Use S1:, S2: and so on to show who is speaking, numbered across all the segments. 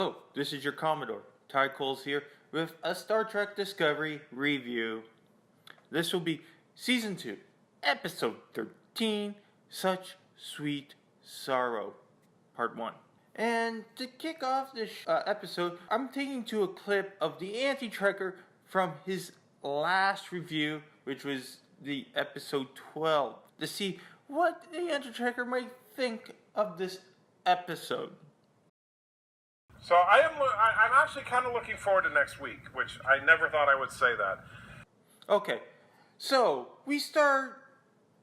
S1: Hello, this is your Commodore, Ty Coles here, with a Star Trek Discovery review. This will be Season 2, Episode 13, Such Sweet Sorrow, Part 1. And to kick off this episode, I'm taking to a clip of the Anti-Trekker from his last review, which was the Episode 12, to see what the Anti-Trekker might think of this episode.
S2: So I'm actually kind of looking forward to next week, which I never thought I would say that.
S1: Okay, so we start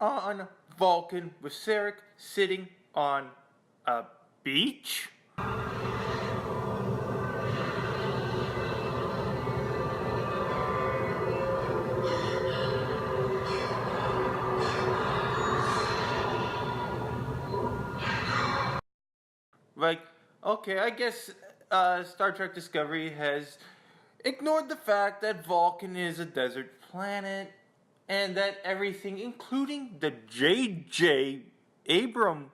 S1: on Vulcan with Sarek sitting on a beach. Like, okay, I guess Star Trek Discovery has ignored the fact that Vulcan is a desert planet and that everything, including the J.J. Abrams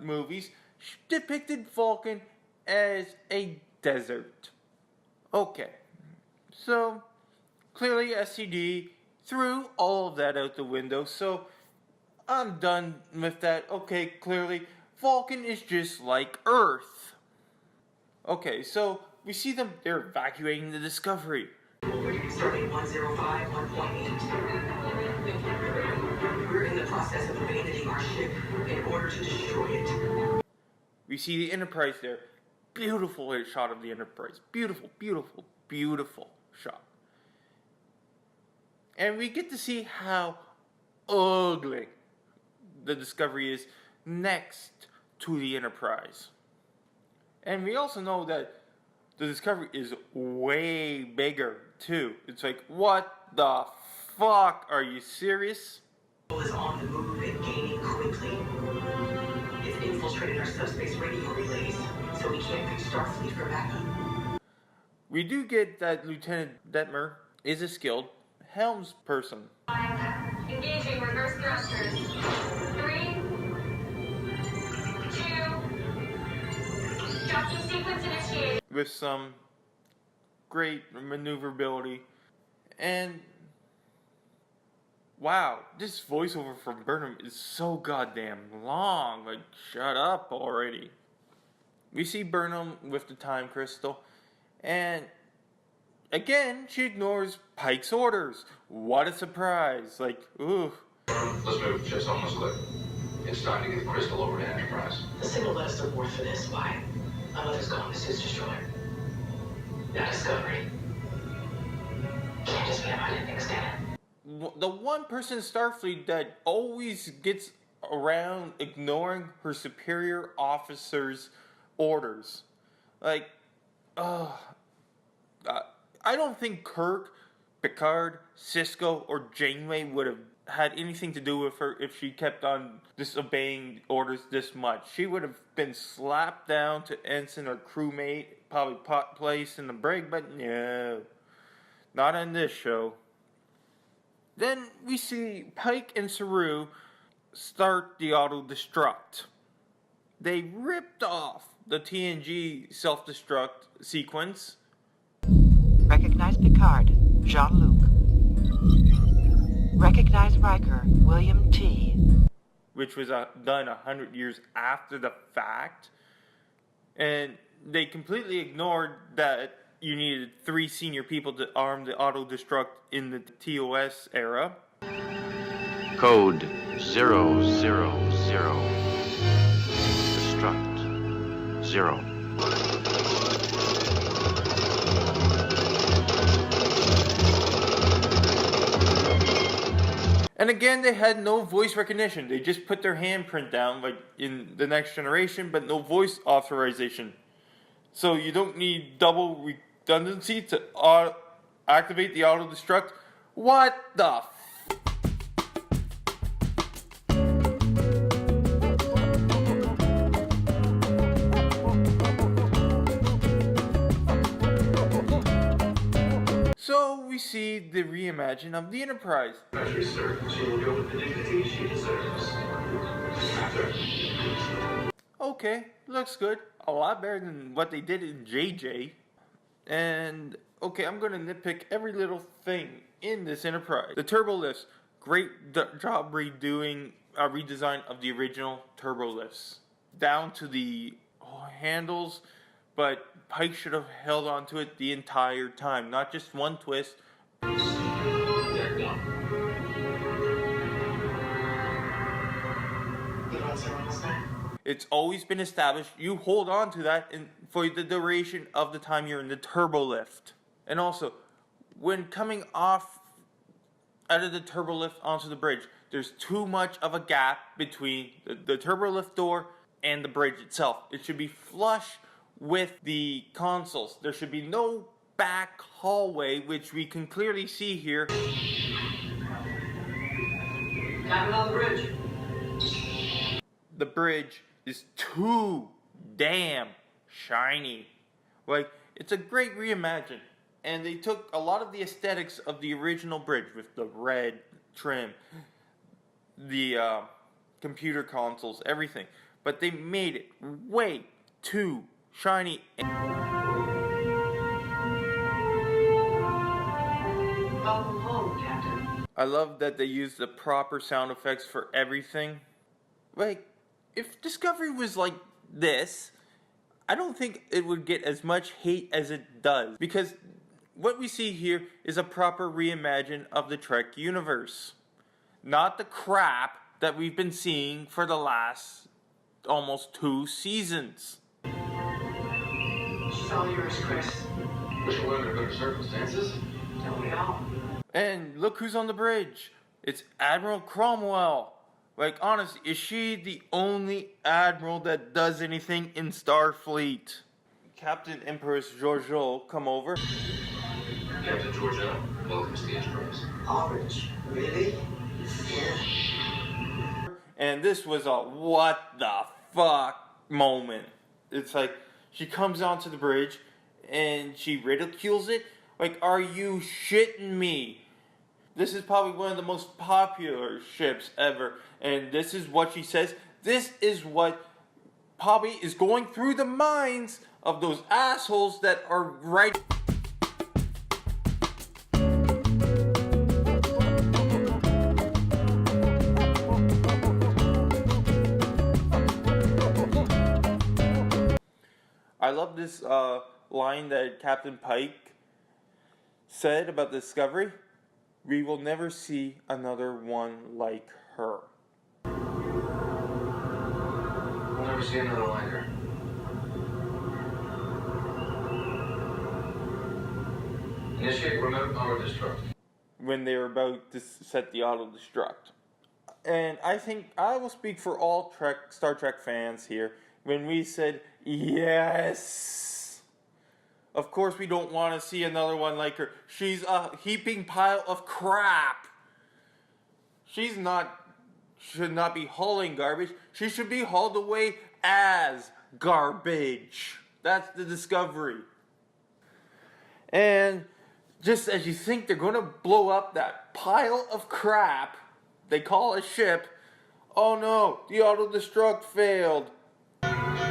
S1: movies, depicted Vulcan as a desert. Okay, so clearly SCD threw all of that out the window, so I'm done with that. Okay, clearly Vulcan is just like Earth. Okay, so we see them, they're evacuating the Discovery.
S3: Starting 105, 1.8. We're in the process of abandoning our ship in order to destroy it.
S1: We see the Enterprise there. Beautiful shot of the Enterprise. Beautiful, beautiful, beautiful shot. And we get to see how ugly the Discovery is next to the Enterprise. And we also know that the Discovery is way bigger, too. It's like, what the fuck? Are you serious?
S3: Is on the move and gaining quickly. It's infiltrated our subspace radio relays, so we can't reach Starfleet for backup.
S1: We do get that Lieutenant Detmer is a skilled helms person.
S4: Engaging reverse thrusters. 3, 2, docking sequence initiated.
S1: With some great maneuverability. And wow, this voiceover from Burnham is so goddamn long. Like, shut up already. We see Burnham with the time crystal, and again, she ignores Pike's orders. What a surprise. Like, ooh.
S5: Let's move. Ship's almost clear. It's time to get the crystal over to Enterprise.
S3: The signal let us abort for this. Why? My mother's gone. This is destroyer. Now Discovery. Can't just be about things, can it?
S1: The one person in Starfleet that always gets around ignoring her superior officer's orders. Like, I don't think Kirk, Picard, Sisko, or Janeway would have had anything to do with her if she kept on disobeying orders this much. She would have been slapped down to ensign or crewmate, probably placed in the brig, but no. Not on this show. Then we see Pike and Saru start the auto-destruct. They ripped off the TNG self-destruct sequence.
S6: Recognize Picard, Jean-Luc. Recognize Riker, William T.
S1: Which was done 100 years after the fact. And they completely ignored that you needed 3 senior people to arm the auto-destruct in the TOS era.
S7: Code 000. Destruct 0.
S1: And again, they had no voice recognition. They just put their handprint down, like in The Next Generation, but no voice authorization. So you don't need double redundancy to activate the auto-destruct. What the So we see the reimagining of the Enterprise.
S5: Measure, sir. She will go with the dignity she deserves. After.
S1: Okay, looks good. A lot better than what they did in JJ. And okay, I'm gonna nitpick every little thing in this Enterprise. The turbo lifts, great job redoing redesign of the original turbo lifts, down to the handles. But Pike should have held on to it the entire time, not just one twist.
S3: They're gone. You don't say when was that?
S1: It's always been established you hold on to that for the duration of the time you're in the turbo lift. And also, when coming off out of the turbo lift onto the bridge, there's too much of a gap between the turbo lift door and the bridge itself. It should be flush with the consoles. There should be no back hallway, which we can clearly see here.
S3: Got on the bridge.
S1: The bridge is too damn shiny. Like, it's a great reimagine. And they took a lot of the aesthetics of the original bridge with the red trim, the computer consoles, everything. But they made it way too shiny.
S3: Welcome home, Captain.
S1: I love that they used the proper sound effects for everything. Like, if Discovery was like this, I don't think it would get as much hate as it does. Because what we see here is a proper reimagine of the Trek universe. Not the crap that we've been seeing for the last almost 2 seasons.
S3: She's all yours, Chris.
S5: Wish it were under better circumstances.
S3: Don't we all?
S1: And look who's on the bridge. It's Admiral Cromwell. Like, honestly, is she the only admiral that does anything in Starfleet? Captain Empress Georgiou come over.
S5: Captain Georgia, welcome to the Enterprise.
S3: Orange. Really? Yeah.
S1: And this was a what the fuck moment. It's like, she comes onto the bridge and she ridicules it. Like, are you shitting me? This is probably one of the most popular ships ever. And this is what she says. This is what probably is going through the minds of those assholes that are right. I love this line that Captain Pike said about Discovery. We will never see another one like her.
S5: We'll never see another like her. Initiate remote auto-destruct.
S1: When they were about to set the auto-destruct. And I think I will speak for all Star Trek fans here when we said, yes! Of course we don't want to see another one like her. She's a heaping pile of crap. Should not be hauling garbage. She should be hauled away as garbage. That's the Discovery. And just as you think they're going to blow up that pile of crap they call a ship, oh no, the auto-destruct failed.
S3: Detonation.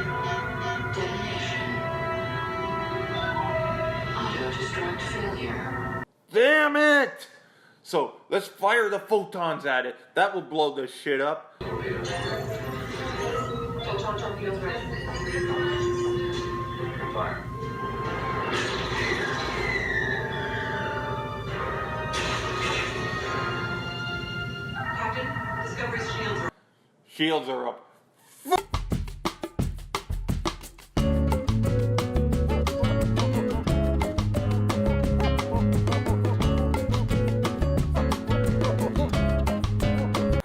S3: Auto-destruct failure.
S1: Damn it! So, let's fire the photons at it. That will blow this shit up.
S3: Photon torpedoes ready.
S5: Fire.
S3: Captain, Discovery's shields are...
S1: Shields are up.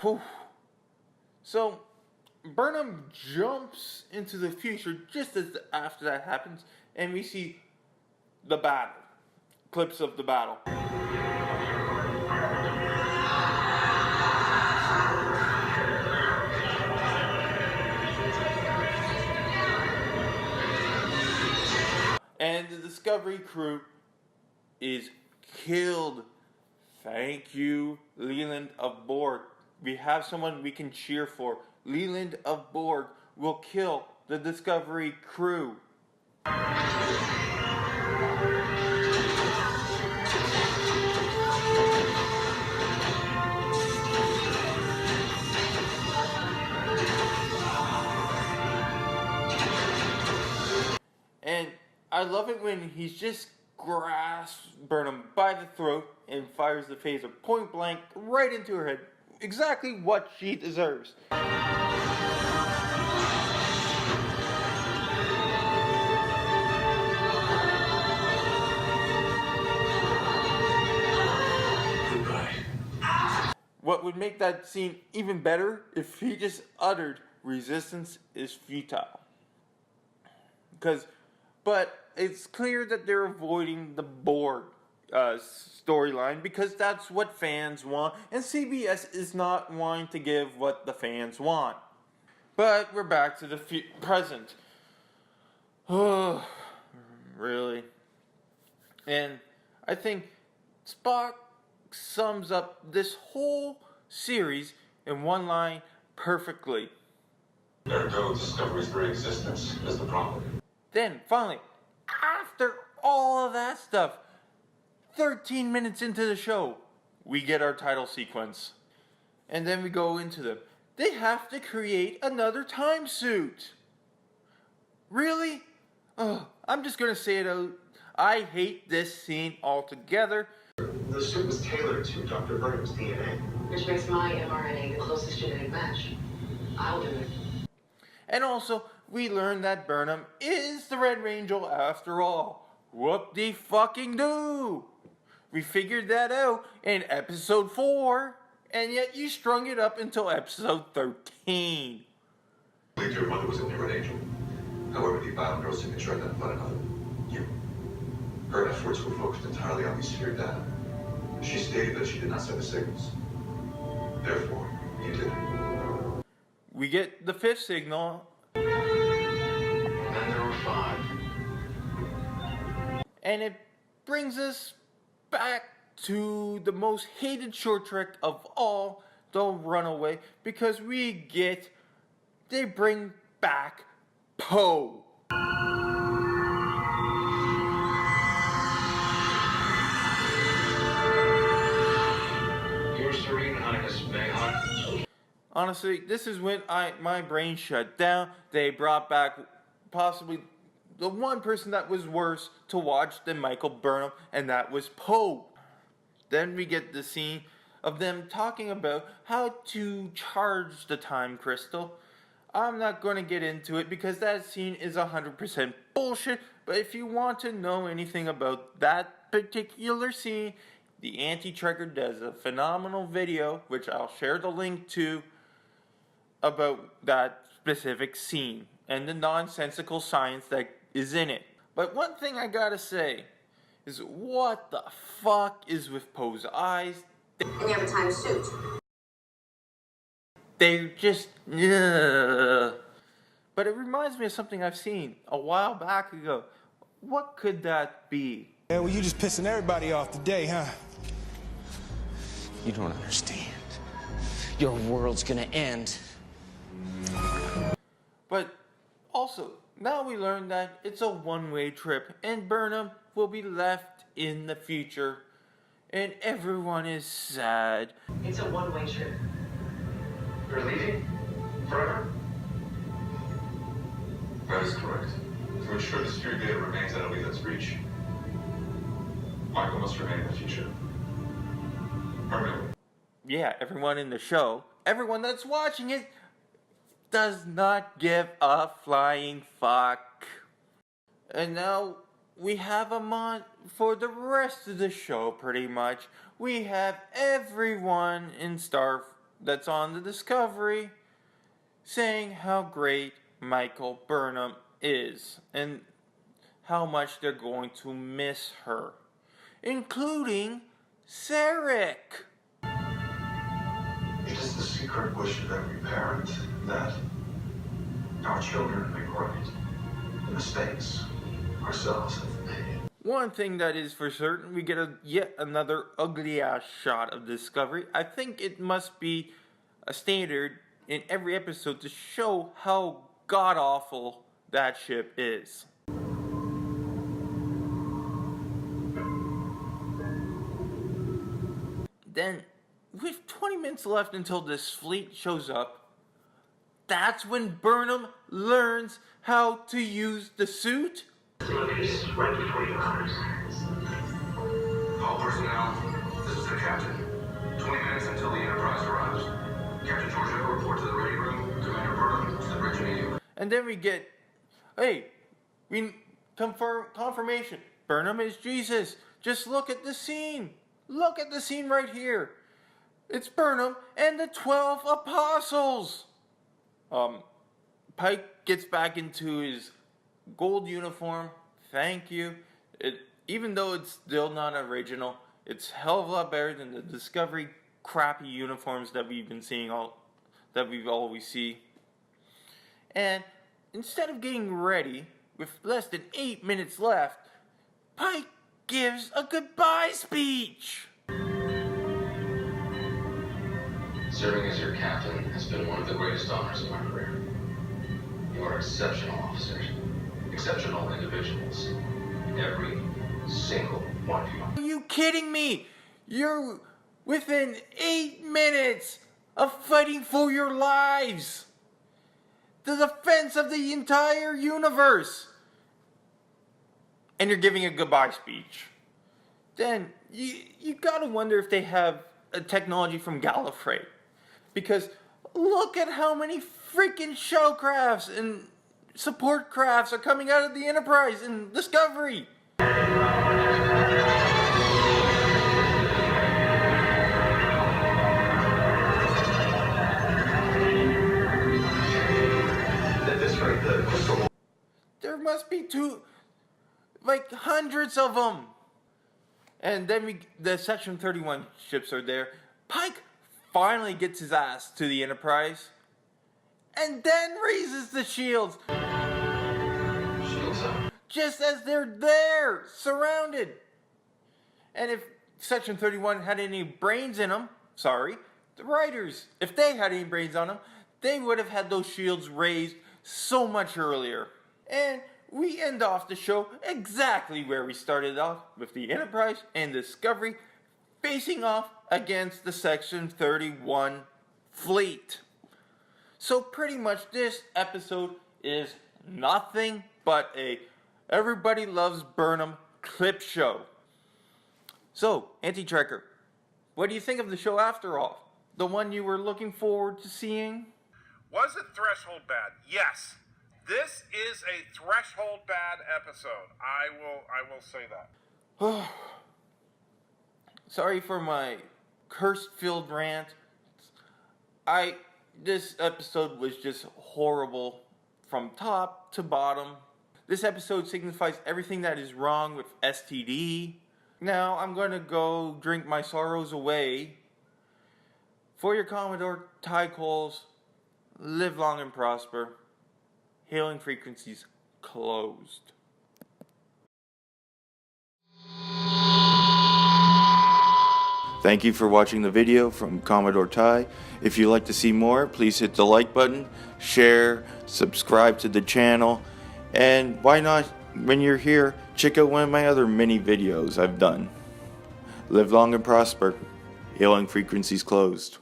S1: Whew. So, Burnham jumps into the future just as after that happens, and we see the battle. Clips of the battle. And the Discovery crew is killed. Thank you, Leland of Borg. We have someone we can cheer for. Leland of Borg will kill the Discovery crew. And I love it when he's just grasps Burnham by the throat and fires the phaser point blank right into her head. Exactly what she deserves.
S5: Goodbye.
S1: What would make that scene even better if he just uttered, "Resistance is futile." But it's clear that they're avoiding the Borg storyline because that's what fans want, and CBS is not wanting to give what the fans want. But we're back to the present. Oh, really? And I think Spock sums up this whole series in one line perfectly.
S5: Ergo, Discovery's very existence is the problem.
S1: Then, finally, after all of that stuff, 13 minutes into the show, we get our title sequence. And then we go into them. They have to create another time suit. Really? Oh, I'm just going to say it out. I hate this scene altogether.
S8: The suit was tailored to Dr. Burnham's DNA.
S3: Which makes my mRNA the closest genetic match. I'll do it.
S1: And also, we learn that Burnham is the Red Angel after all. Whoop-de-fucking-do! We figured that out in episode 4, and yet you strung it up until episode 13.
S5: I believe your mother was in the Red Angel. However, the biological signature identified another. You. Her efforts were focused entirely on the sphere data. She stated that she did not send the signals. Therefore, you did.
S1: We get the 5th signal.
S5: Then there were 5.
S1: And it brings us back to the most hated short trek of all, The Runaway, because they bring back Poe.
S5: Your Serene Highness, may I?
S1: Honestly, this is when my brain shut down. They brought back possibly the one person that was worse to watch than Michael Burnham, and that was Poe. Then we get the scene of them talking about how to charge the time crystal. I'm not going to get into it because that scene is 100% bullshit, but if you want to know anything about that particular scene, the Anti-Trekker does a phenomenal video, which I'll share the link to, about that specific scene and the nonsensical science that is in it. But one thing I gotta say is, what the fuck is with Poe's eyes?
S4: And you have a time suit.
S1: They're just... Ugh. But it reminds me of something I've seen a while back ago. What could that be?
S9: Yeah, well, you just pissing everybody off today, huh?
S10: You don't understand. Your world's gonna end.
S1: But also, now we learn that it's a one-way trip and Burnham will be left in the future. And everyone is sad.
S3: It's a one-way trip.
S5: You're leaving? Forever? That is correct. To ensure the sphere data remains out of Leland's reach, Michael must remain in the future. Permanently.
S1: Yeah, everyone in the show, everyone that's watching it, does not give a flying fuck. And now we have a month for the rest of the show, pretty much. We have everyone in that's on the Discovery saying how great Michael Burnham is and how much they're going to miss her, including Sarek.
S5: It is the secret wish of every parent that our children make right the mistakes ourselves have made.
S1: One thing that is for certain, we get yet another ugly-ass shot of Discovery. I think it must be a standard in every episode to show how god-awful that ship is. Then, with 20 minutes left until this fleet shows up, that's when Burnham learns how to use the suit.
S3: It's right before your eyes.
S5: All personnel, this is the captain. 20 minutes until the Enterprise arrives. Captain Georgia, report to the ready room. Commander Burnham to the bridge immediately.
S1: And then we get, confirmation. Burnham is Jesus. Just look at the scene. Look at the scene right here. It's Burnham and the 12 apostles. Pike gets back into his gold uniform. Thank you. Even though it's still not original, it's a hell of a lot better than the Discovery crappy uniforms that we've been seeing that we've always see. And instead of getting ready with less than 8 minutes left, Pike gives a goodbye speech.
S11: Serving as your captain has been one of the greatest honors of my career. You are exceptional officers, exceptional individuals. Every single one of you.
S1: Are you kidding me? You're within 8 minutes of fighting for your lives. The defense of the entire universe. And you're giving a goodbye speech. Then you gotta wonder if they have a technology from Gallifrey. Because look at how many freaking shuttlecrafts and support crafts are coming out of the Enterprise and Discovery. There must be hundreds of them. And then the Section 31 ships are there. Pike finally gets his ass to the Enterprise. And then raises the shields.
S11: Shields up.
S1: Just as they're there, surrounded. And if Section 31 had any brains in them, the writers, if they had any brains on them, they would have had those shields raised so much earlier. And we end off the show exactly where we started off, with the Enterprise and Discovery facing off against the Section 31 fleet. So pretty much this episode is nothing but a everybody loves Burnham clip show. So, Anti-Trekker, what do you think of the show after all? The one you were looking forward to seeing?
S2: Was it threshold bad? Yes. This is a threshold bad episode. I will say that.
S1: Sorry for my curse-filled rant. This episode was just horrible from top to bottom. This episode signifies everything that is wrong with STD. Now I'm going to go drink my sorrows away. For your Commodore, Ty Coles, live long and prosper. Hailing frequencies closed. Thank you for watching the video from Commodore Ty. If you'd like to see more, please hit the like button, share, subscribe to the channel, and why not, when you're here, check out one of my other mini videos I've done. Live long and prosper. Hailing frequencies closed.